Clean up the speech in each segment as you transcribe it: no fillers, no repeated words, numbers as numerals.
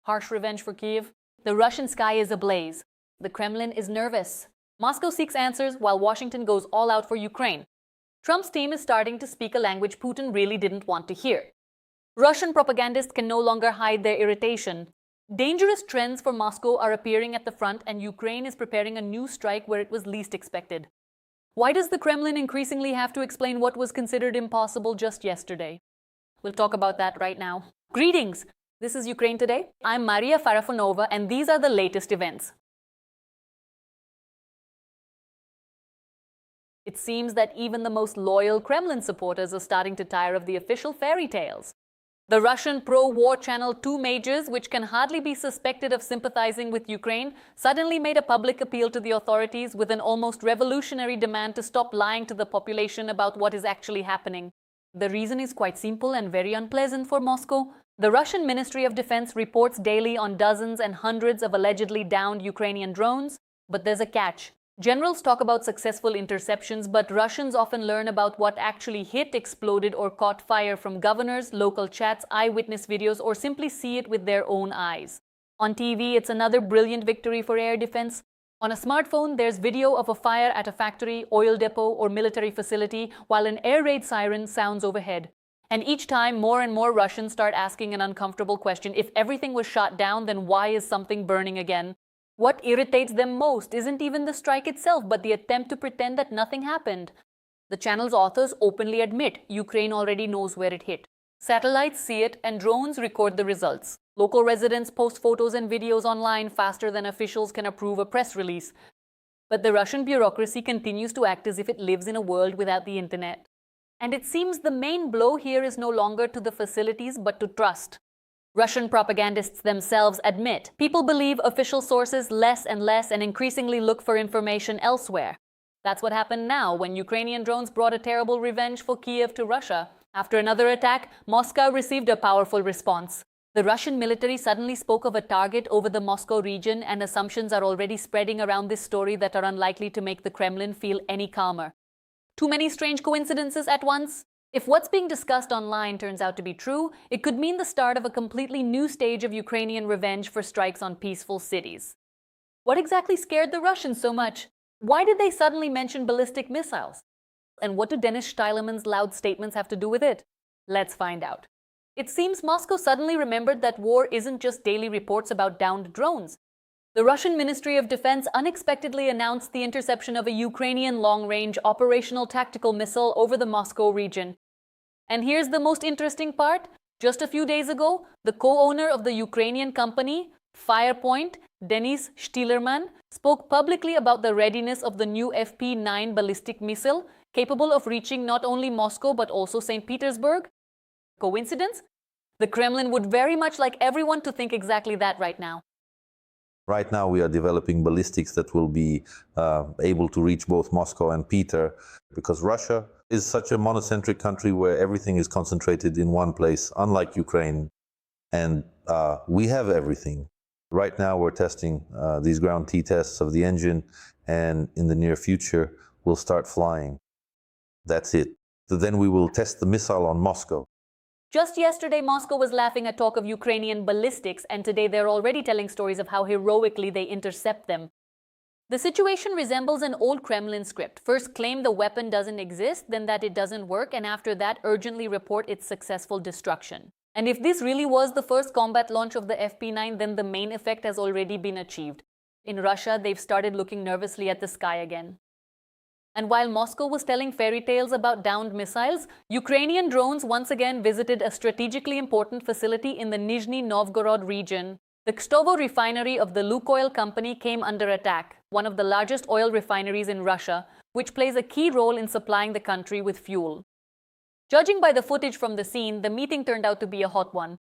Harsh revenge for Kyiv. The Russian sky is ablaze. The Kremlin is nervous. Moscow seeks answers while Washington goes all out for Ukraine. Trump's team is starting to speak a language Putin really didn't want to hear. Russian propagandists can no longer hide their irritation. Dangerous trends for Moscow are appearing at the front, and Ukraine is preparing a new strike where it was least expected. Why does the Kremlin increasingly have to explain what was considered impossible just yesterday? We'll talk about that right now. Greetings! This is Ukraine Today. I'm Maria Farafonova, and these are the latest events. It seems that even the most loyal Kremlin supporters are starting to tire of the official fairy tales. The Russian pro-war channel Two Majors, which can hardly be suspected of sympathizing with Ukraine, suddenly made a public appeal to the authorities with an almost revolutionary demand to stop lying to the population about what is actually happening. The reason is quite simple and very unpleasant for Moscow. The Russian Ministry of Defense reports daily on dozens and hundreds of allegedly downed Ukrainian drones, but there's a catch. Generals talk about successful interceptions, but Russians often learn about what actually hit, exploded, or caught fire from governors, local chats, eyewitness videos, or simply see it with their own eyes. On TV, it's another brilliant victory for air defense. On a smartphone, there's video of a fire at a factory, oil depot, or military facility, while an air raid siren sounds overhead. And each time, more and more Russians start asking an uncomfortable question. If everything was shot down, then why is something burning again? What irritates them most isn't even the strike itself, but the attempt to pretend that nothing happened. The channel's authors openly admit Ukraine already knows where it hit. Satellites see it, and drones record the results. Local residents post photos and videos online faster than officials can approve a press release. But the Russian bureaucracy continues to act as if it lives in a world without the internet. And it seems the main blow here is no longer to the facilities, but to trust. Russian propagandists themselves admit people believe official sources less and less and increasingly look for information elsewhere. That's what happened now when Ukrainian drones brought a terrible revenge for Kyiv to Russia. After another attack, Moscow received a powerful response. The Russian military suddenly spoke of a target over the Moscow region, and assumptions are already spreading around this story that are unlikely to make the Kremlin feel any calmer. Too many strange coincidences at once? If what's being discussed online turns out to be true, it could mean the start of a completely new stage of Ukrainian revenge for strikes on peaceful cities. What exactly scared the Russians so much? Why did they suddenly mention ballistic missiles? And what do Denis Shtyleman's loud statements have to do with it? Let's find out. It seems Moscow suddenly remembered that war isn't just daily reports about downed drones. The Russian Ministry of Defense unexpectedly announced the interception of a Ukrainian long-range operational tactical missile over the Moscow region. And here's the most interesting part. Just a few days ago, the co-owner of the Ukrainian company, Firepoint, Denis Shtyleman, spoke publicly about the readiness of the new FP9 ballistic missile, capable of reaching not only Moscow but also St. Petersburg. Coincidence? The Kremlin would very much like everyone to think exactly that right now. Right now, we are developing ballistics that will be able to reach both Moscow and Peter, because Russia is such a monocentric country where everything is concentrated in one place, unlike Ukraine. And we have everything. Right now, we're testing these ground T-tests of the engine, and in the near future, we'll start flying. That's it. So then we will test the missile on Moscow. Just yesterday, Moscow was laughing at talk of Ukrainian ballistics, and today they're already telling stories of how heroically they intercept them. The situation resembles an old Kremlin script. First claim the weapon doesn't exist, then that it doesn't work, and after that urgently report its successful destruction. And if this really was the first combat launch of the FP9, then the main effect has already been achieved. In Russia, they've started looking nervously at the sky again. And while Moscow was telling fairy tales about downed missiles, Ukrainian drones once again visited a strategically important facility in the Nizhny Novgorod region. The Kstovo refinery of the Lukoil company came under attack, one of the largest oil refineries in Russia, which plays a key role in supplying the country with fuel. Judging by the footage from the scene, the meeting turned out to be a hot one.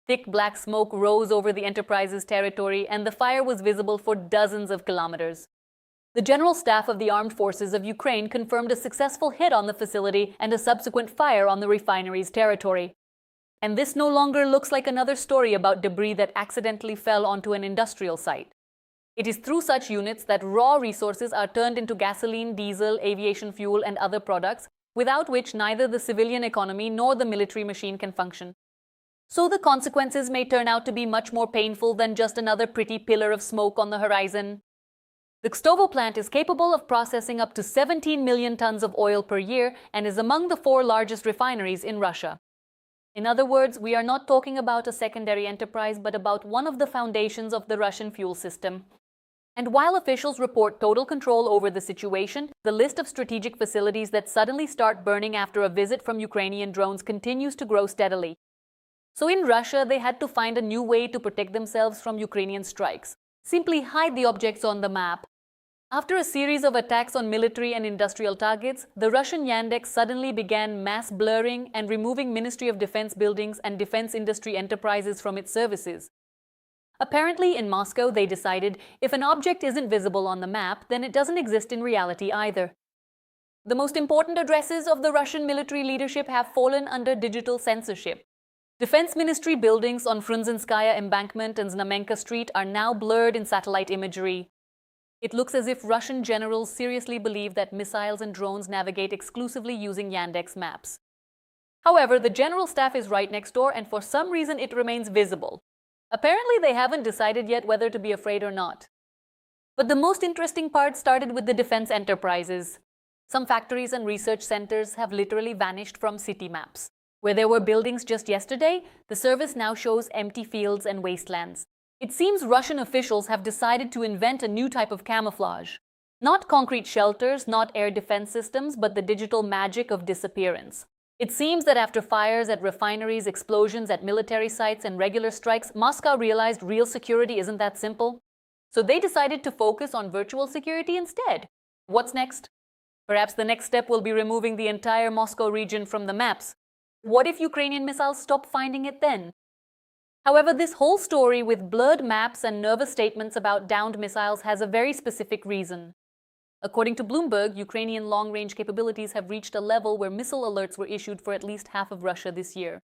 Thick black smoke rose over the enterprise's territory, and the fire was visible for dozens of kilometers. The General Staff of the Armed Forces of Ukraine confirmed a successful hit on the facility and a subsequent fire on the refinery's territory. And this no longer looks like another story about debris that accidentally fell onto an industrial site. It is through such units that raw resources are turned into gasoline, diesel, aviation fuel, and other products, without which neither the civilian economy nor the military machine can function. So the consequences may turn out to be much more painful than just another pretty pillar of smoke on the horizon. The Kstovo plant is capable of processing up to 17 million tons of oil per year and is among the 4 largest refineries in Russia. In other words, we are not talking about a secondary enterprise, but about one of the foundations of the Russian fuel system. And while officials report total control over the situation, the list of strategic facilities that suddenly start burning after a visit from Ukrainian drones continues to grow steadily. So in Russia, they had to find a new way to protect themselves from Ukrainian strikes. Simply hide the objects on the map. After a series of attacks on military and industrial targets, the Russian Yandex suddenly began mass blurring and removing Ministry of Defense buildings and defense industry enterprises from its services. Apparently, in Moscow, they decided if an object isn't visible on the map, then it doesn't exist in reality either. The most important addresses of the Russian military leadership have fallen under digital censorship. Defense Ministry buildings on Frunzenskaya Embankment and Znamenka Street are now blurred in satellite imagery. It looks as if Russian generals seriously believe that missiles and drones navigate exclusively using Yandex maps. However, the general staff is right next door, and for some reason it remains visible. Apparently, they haven't decided yet whether to be afraid or not. But the most interesting part started with the defense enterprises. Some factories and research centers have literally vanished from city maps. Where there were buildings just yesterday, the service now shows empty fields and wastelands. It seems Russian officials have decided to invent a new type of camouflage. Not concrete shelters, not air defense systems, but the digital magic of disappearance. It seems that after fires at refineries, explosions at military sites, and regular strikes, Moscow realized real security isn't that simple. So they decided to focus on virtual security instead. What's next? Perhaps the next step will be removing the entire Moscow region from the maps. What if Ukrainian missiles stop finding it then? However, this whole story with blurred maps and nervous statements about downed missiles has a very specific reason. According to Bloomberg, Ukrainian long-range capabilities have reached a level where missile alerts were issued for at least half of Russia this year.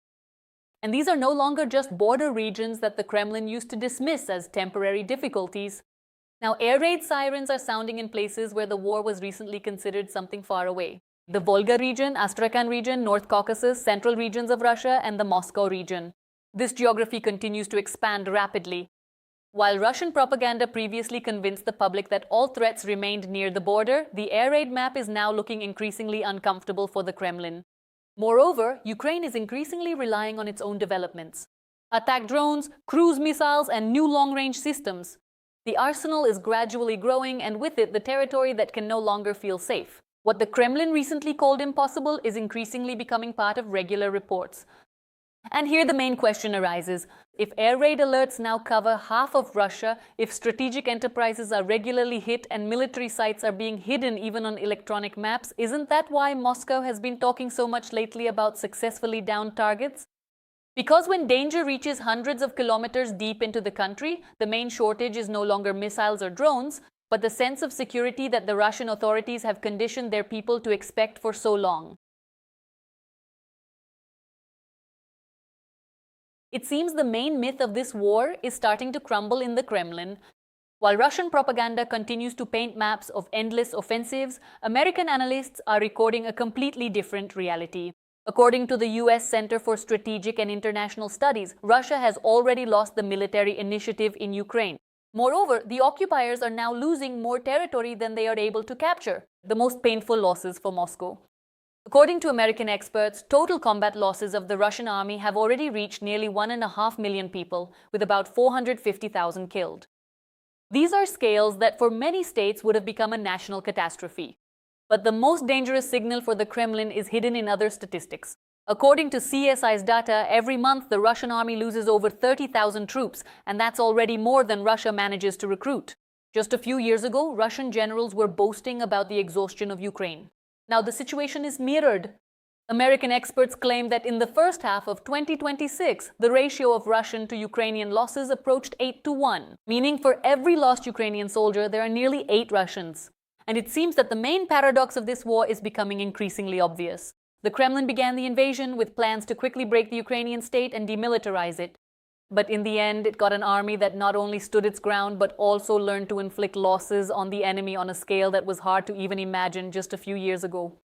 And these are no longer just border regions that the Kremlin used to dismiss as temporary difficulties. Now, air raid sirens are sounding in places where the war was recently considered something far away. The Volga region, Astrakhan region, North Caucasus, central regions of Russia, and the Moscow region. This geography continues to expand rapidly. While Russian propaganda previously convinced the public that all threats remained near the border, the air raid map is now looking increasingly uncomfortable for the Kremlin. Moreover, Ukraine is increasingly relying on its own developments. Attack drones, cruise missiles, and new long-range systems. The arsenal is gradually growing, and with it, the territory that can no longer feel safe. What the Kremlin recently called impossible is increasingly becoming part of regular reports. And here the main question arises. If air raid alerts now cover half of Russia, if strategic enterprises are regularly hit and military sites are being hidden even on electronic maps, isn't that why Moscow has been talking so much lately about successfully downed targets? Because when danger reaches hundreds of kilometers deep into the country, the main shortage is no longer missiles or drones, but the sense of security that the Russian authorities have conditioned their people to expect for so long. It seems the main myth of this war is starting to crumble in the Kremlin. While Russian propaganda continues to paint maps of endless offensives, American analysts are recording a completely different reality. According to the US Center for Strategic and International Studies, Russia has already lost the military initiative in Ukraine. Moreover, the occupiers are now losing more territory than they are able to capture, the most painful losses for Moscow. According to American experts, total combat losses of the Russian army have already reached nearly 1.5 million people, with about 450,000 killed. These are scales that for many states would have become a national catastrophe. But the most dangerous signal for the Kremlin is hidden in other statistics. According to CSI's data, every month the Russian army loses over 30,000 troops, and that's already more than Russia manages to recruit. Just a few years ago, Russian generals were boasting about the exhaustion of Ukraine. Now the situation is mirrored. American experts claim that in the first half of 2026, the ratio of Russian to Ukrainian losses approached 8-1, meaning for every lost Ukrainian soldier, there are nearly 8 Russians. And it seems that the main paradox of this war is becoming increasingly obvious. The Kremlin began the invasion with plans to quickly break the Ukrainian state and demilitarize it. But in the end, it got an army that not only stood its ground, but also learned to inflict losses on the enemy on a scale that was hard to even imagine just a few years ago.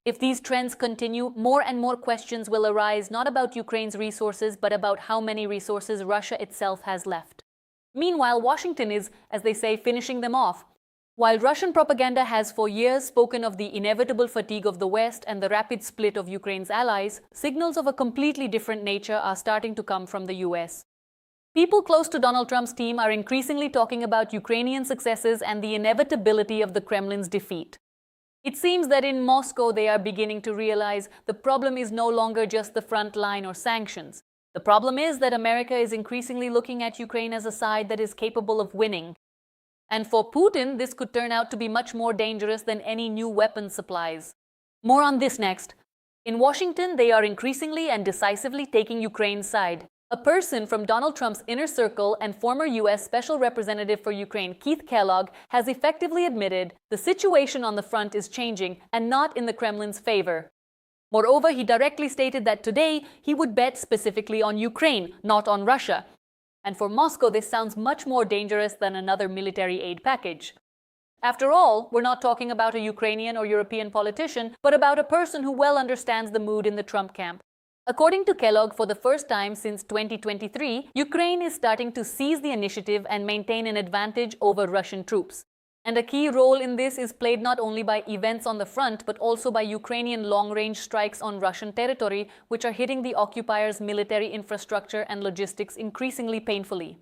If these trends continue, more and more questions will arise not about Ukraine's resources, but about how many resources Russia itself has left. Meanwhile, Washington is, as they say, finishing them off. While Russian propaganda has for years spoken of the inevitable fatigue of the West and the rapid split of Ukraine's allies, signals of a completely different nature are starting to come from the US. People close to Donald Trump's team are increasingly talking about Ukrainian successes and the inevitability of the Kremlin's defeat. It seems that in Moscow they are beginning to realize the problem is no longer just the front line or sanctions. The problem is that America is increasingly looking at Ukraine as a side that is capable of winning. And for Putin, this could turn out to be much more dangerous than any new weapon supplies. More on this next. In Washington, they are increasingly and decisively taking Ukraine's side. A person from Donald Trump's inner circle and former U.S. Special Representative for Ukraine, Keith Kellogg, has effectively admitted the situation on the front is changing and not in the Kremlin's favor. Moreover, he directly stated that today he would bet specifically on Ukraine, not on Russia. And for Moscow, this sounds much more dangerous than another military aid package. After all, we're not talking about a Ukrainian or European politician, but about a person who well understands the mood in the Trump camp. According to Kellogg, for the first time since 2023, Ukraine is starting to seize the initiative and maintain an advantage over Russian troops. And a key role in this is played not only by events on the front, but also by Ukrainian long-range strikes on Russian territory, which are hitting the occupiers' military infrastructure and logistics increasingly painfully.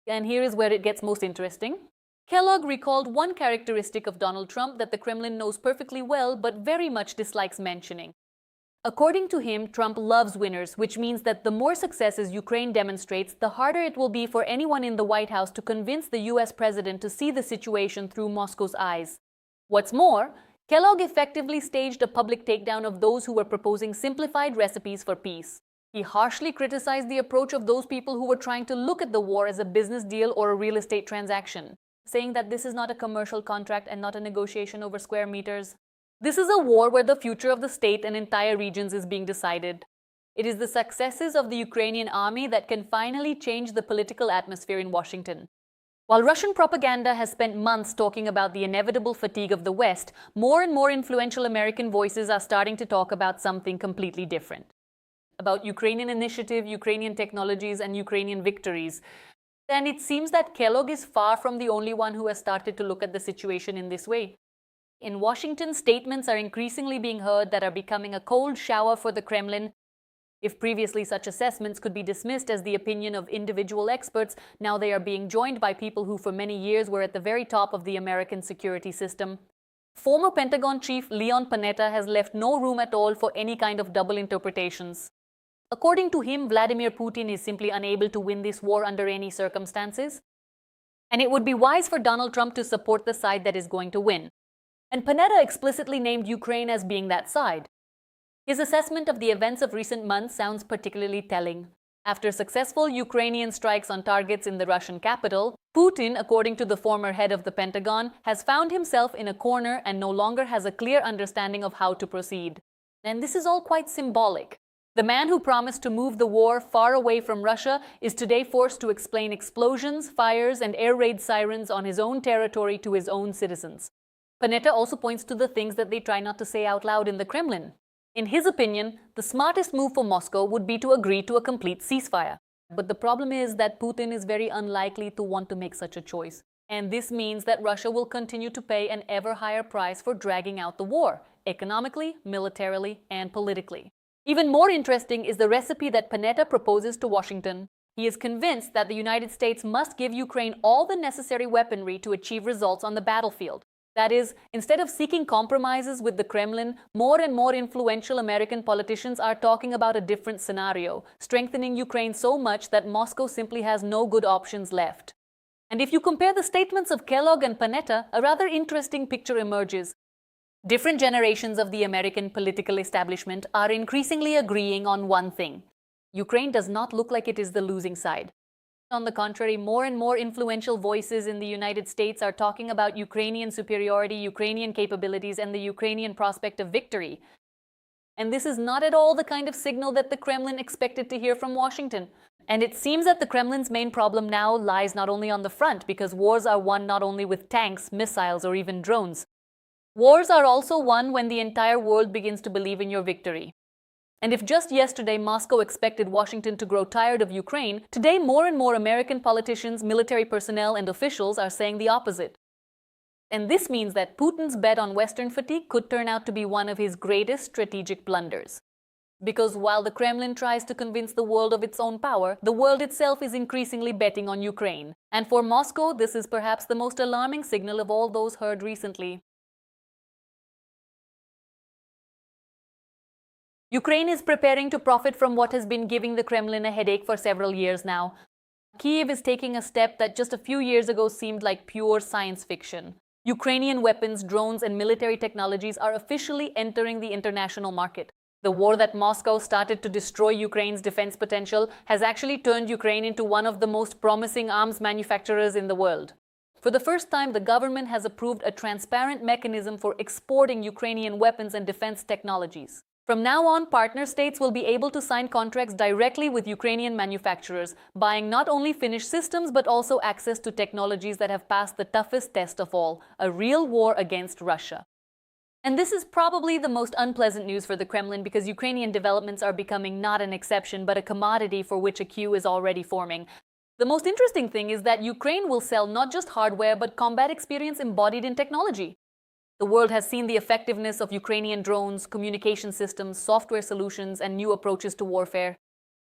And here is where it gets most interesting. Kellogg recalled one characteristic of Donald Trump that the Kremlin knows perfectly well, but very much dislikes mentioning. According to him, Trump loves winners, which means that the more successes Ukraine demonstrates, the harder it will be for anyone in the White House to convince the US president to see the situation through Moscow's eyes. What's more, Kellogg effectively staged a public takedown of those who were proposing simplified recipes for peace. He harshly criticized the approach of those people who were trying to look at the war as a business deal or a real estate transaction, saying that this is not a commercial contract and not a negotiation over square meters. This is a war where the future of the state and entire regions is being decided. It is the successes of the Ukrainian army that can finally change the political atmosphere in Washington. While Russian propaganda has spent months talking about the inevitable fatigue of the West, more and more influential American voices are starting to talk about something completely different. About Ukrainian initiative, Ukrainian technologies, and Ukrainian victories. And it seems that Kellogg is far from the only one who has started to look at the situation in this way. In Washington, statements are increasingly being heard that are becoming a cold shower for the Kremlin. If previously such assessments could be dismissed as the opinion of individual experts, now they are being joined by people who for many years were at the very top of the American security system. Former Pentagon Chief Leon Panetta has left no room at all for any kind of double interpretations. According to him, Vladimir Putin is simply unable to win this war under any circumstances. And it would be wise for Donald Trump to support the side that is going to win. And Panetta explicitly named Ukraine as being that side. His assessment of the events of recent months sounds particularly telling. After successful Ukrainian strikes on targets in the Russian capital, Putin, according to the former head of the Pentagon, has found himself in a corner and no longer has a clear understanding of how to proceed. And this is all quite symbolic. The man who promised to move the war far away from Russia is today forced to explain explosions, fires, and air raid sirens on his own territory to his own citizens. Panetta also points to the things that they try not to say out loud in the Kremlin. In his opinion, the smartest move for Moscow would be to agree to a complete ceasefire. But the problem is that Putin is very unlikely to want to make such a choice. And this means that Russia will continue to pay an ever higher price for dragging out the war, economically, militarily, and politically. Even more interesting is the recipe that Panetta proposes to Washington. He is convinced that the United States must give Ukraine all the necessary weaponry to achieve results on the battlefield. That is, instead of seeking compromises with the Kremlin, more and more influential American politicians are talking about a different scenario, strengthening Ukraine so much that Moscow simply has no good options left. And if you compare the statements of Kellogg and Panetta, a rather interesting picture emerges. Different generations of the American political establishment are increasingly agreeing on one thing. Ukraine does not look like it is the losing side. On the contrary, more and more influential voices in the United States are talking about Ukrainian superiority, Ukrainian capabilities, and the Ukrainian prospect of victory. And this is not at all the kind of signal that the Kremlin expected to hear from Washington. And it seems that the Kremlin's main problem now lies not only on the front, because wars are won not only with tanks, missiles, or even drones. Wars are also won when the entire world begins to believe in your victory. And if just yesterday Moscow expected Washington to grow tired of Ukraine, today more and more American politicians, military personnel, and officials are saying the opposite. And this means that Putin's bet on Western fatigue could turn out to be one of his greatest strategic blunders. Because while the Kremlin tries to convince the world of its own power, the world itself is increasingly betting on Ukraine. And for Moscow, this is perhaps the most alarming signal of all those heard recently. Ukraine is preparing to profit from what has been giving the Kremlin a headache for several years now. Kyiv is taking a step that just a few years ago seemed like pure science fiction. Ukrainian weapons, drones, and military technologies are officially entering the international market. The war that Moscow started to destroy Ukraine's defense potential has actually turned Ukraine into one of the most promising arms manufacturers in the world. For the first time, the government has approved a transparent mechanism for exporting Ukrainian weapons and defense technologies. From now on, partner states will be able to sign contracts directly with Ukrainian manufacturers, buying not only finished systems but also access to technologies that have passed the toughest test of all, a real war against Russia. And this is probably the most unpleasant news for the Kremlin because Ukrainian developments are becoming not an exception but a commodity for which a queue is already forming. The most interesting thing is that Ukraine will sell not just hardware but combat experience embodied in technology. The world has seen the effectiveness of Ukrainian drones, communication systems, software solutions, and new approaches to warfare.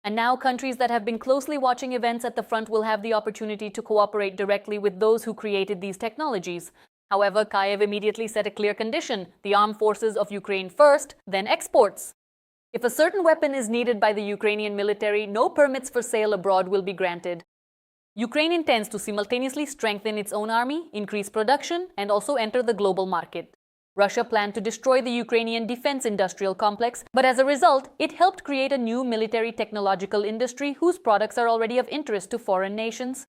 And now countries that have been closely watching events at the front will have the opportunity to cooperate directly with those who created these technologies. However, Kyiv immediately set a clear condition: the armed forces of Ukraine first, then exports. If a certain weapon is needed by the Ukrainian military, no permits for sale abroad will be granted. Ukraine intends to simultaneously strengthen its own army, increase production, and also enter the global market. Russia planned to destroy the Ukrainian defense industrial complex, but as a result, it helped create a new military technological industry whose products are already of interest to foreign nations.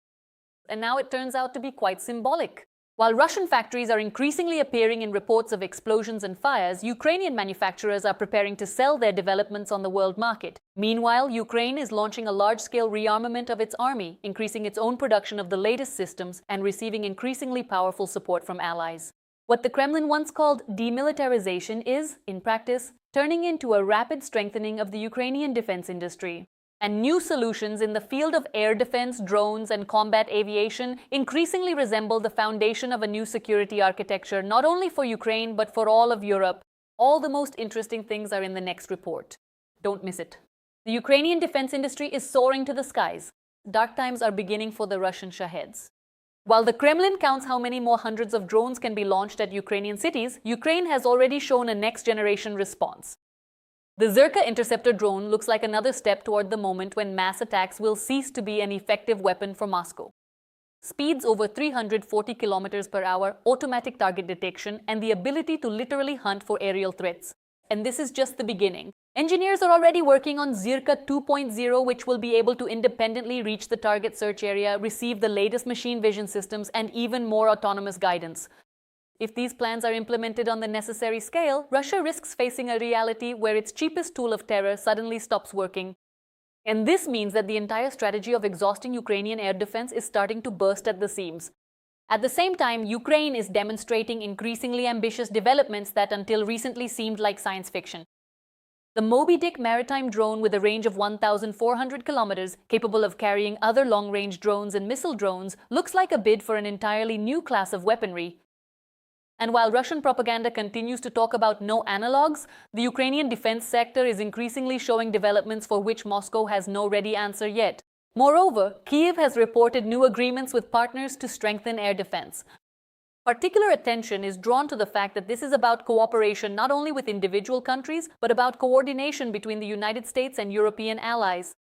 And now it turns out to be quite symbolic. While Russian factories are increasingly appearing in reports of explosions and fires, Ukrainian manufacturers are preparing to sell their developments on the world market. Meanwhile, Ukraine is launching a large-scale rearmament of its army, increasing its own production of the latest systems and receiving increasingly powerful support from allies. What the Kremlin once called demilitarization is, in practice, turning into a rapid strengthening of the Ukrainian defense industry. And new solutions in the field of air defense, drones, and combat aviation increasingly resemble the foundation of a new security architecture, not only for Ukraine but for all of Europe. All the most interesting things are in the next report. Don't miss it. The Ukrainian defense industry is soaring to the skies. Dark times are beginning for the Russian Shaheds. While the Kremlin counts how many more hundreds of drones can be launched at Ukrainian cities, Ukraine has already shown a next-generation response. The Zirka interceptor drone looks like another step toward the moment when mass attacks will cease to be an effective weapon for Moscow. Speeds over 340 kilometers per hour, automatic target detection, and the ability to literally hunt for aerial threats. And this is just the beginning. Engineers are already working on Zirka 2.0, which will be able to independently reach the target search area, receive the latest machine vision systems, and even more autonomous guidance. If these plans are implemented on the necessary scale, Russia risks facing a reality where its cheapest tool of terror suddenly stops working. And this means that the entire strategy of exhausting Ukrainian air defense is starting to burst at the seams. At the same time, Ukraine is demonstrating increasingly ambitious developments that until recently seemed like science fiction. The Moby Dick maritime drone with a range of 1,400 kilometers, capable of carrying other long-range drones and missile drones, looks like a bid for an entirely new class of weaponry. And while Russian propaganda continues to talk about no analogs, the Ukrainian defense sector is increasingly showing developments for which Moscow has no ready answer yet. Moreover, Kyiv has reported new agreements with partners to strengthen air defense. Particular attention is drawn to the fact that this is about cooperation not only with individual countries, but about coordination between the United States and European allies.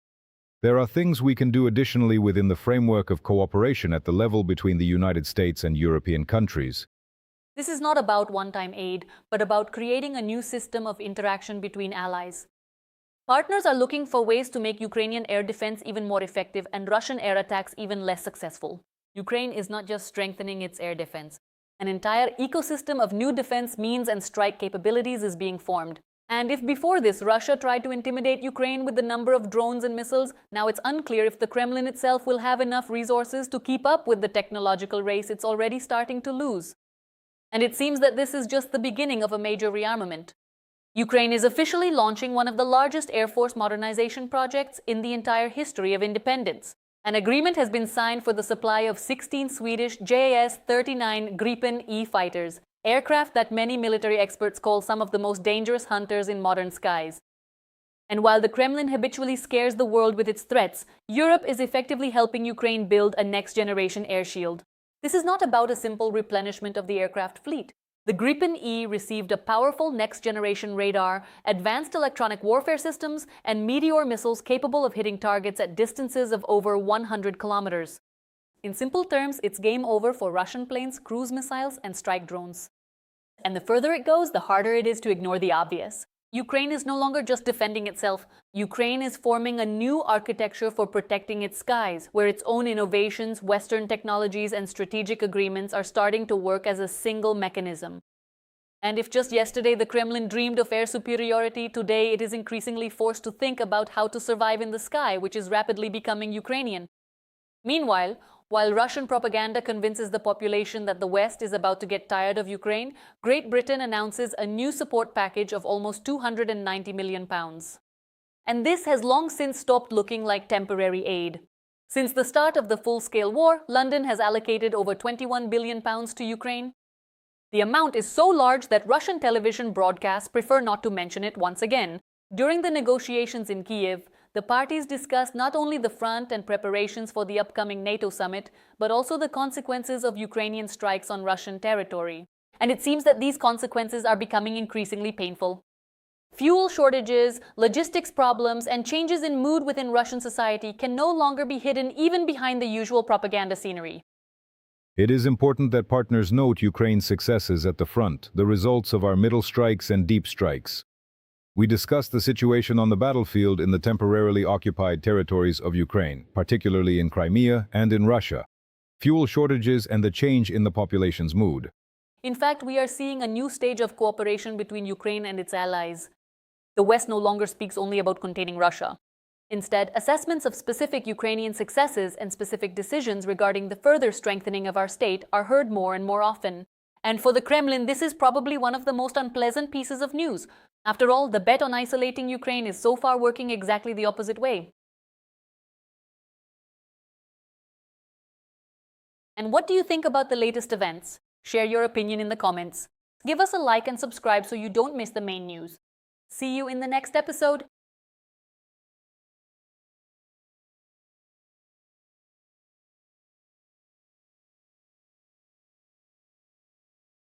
There are things we can do additionally within the framework of cooperation at the level between the United States and European countries. This is not about one-time aid, but about creating a new system of interaction between allies. Partners are looking for ways to make Ukrainian air defense even more effective and Russian air attacks even less successful. Ukraine is not just strengthening its air defense. An entire ecosystem of new defense means and strike capabilities is being formed. And if before this Russia tried to intimidate Ukraine with the number of drones and missiles, now it's unclear if the Kremlin itself will have enough resources to keep up with the technological race it's already starting to lose. And it seems that this is just the beginning of a major rearmament. Ukraine is officially launching one of the largest Air Force modernization projects in the entire history of independence. An agreement has been signed for the supply of 16 Swedish JAS-39 Gripen E fighters, aircraft that many military experts call some of the most dangerous hunters in modern skies. And while the Kremlin habitually scares the world with its threats, Europe is effectively helping Ukraine build a next-generation air shield. This is not about a simple replenishment of the aircraft fleet. The Gripen E received a powerful next-generation radar, advanced electronic warfare systems, and Meteor missiles capable of hitting targets at distances of over 100 kilometers. In simple terms, it's game over for Russian planes, cruise missiles, and strike drones. And the further it goes, the harder it is to ignore the obvious. Ukraine is no longer just defending itself. Ukraine is forming a new architecture for protecting its skies, where its own innovations, Western technologies, and strategic agreements are starting to work as a single mechanism. And if just yesterday the Kremlin dreamed of air superiority, today it is increasingly forced to think about how to survive in the sky, which is rapidly becoming Ukrainian. Meanwhile, while Russian propaganda convinces the population that the West is about to get tired of Ukraine, Great Britain announces a new support package of almost £290 million. And this has long since stopped looking like temporary aid. Since the start of the full-scale war, London has allocated over £21 billion to Ukraine. The amount is so large that Russian television broadcasts prefer not to mention it once again. During the negotiations in Kyiv, the parties discussed not only the front and preparations for the upcoming NATO summit, but also the consequences of Ukrainian strikes on Russian territory. And it seems that these consequences are becoming increasingly painful. Fuel shortages, logistics problems, and changes in mood within Russian society can no longer be hidden even behind the usual propaganda scenery. It is important that partners note Ukraine's successes at the front, the results of our middle strikes and deep strikes. We discussed the situation on the battlefield in the temporarily occupied territories of Ukraine, particularly in Crimea and in Russia, fuel shortages and the change in the population's mood. In fact, we are seeing a new stage of cooperation between Ukraine and its allies. The West no longer speaks only about containing Russia. Instead, assessments of specific Ukrainian successes and specific decisions regarding the further strengthening of our state are heard more and more often. And for the Kremlin, this is probably one of the most unpleasant pieces of news. After all, the bet on isolating Ukraine is so far working exactly the opposite way. And what do you think about the latest events? Share your opinion in the comments. Give us a like and subscribe so you don't miss the main news. See you in the next episode.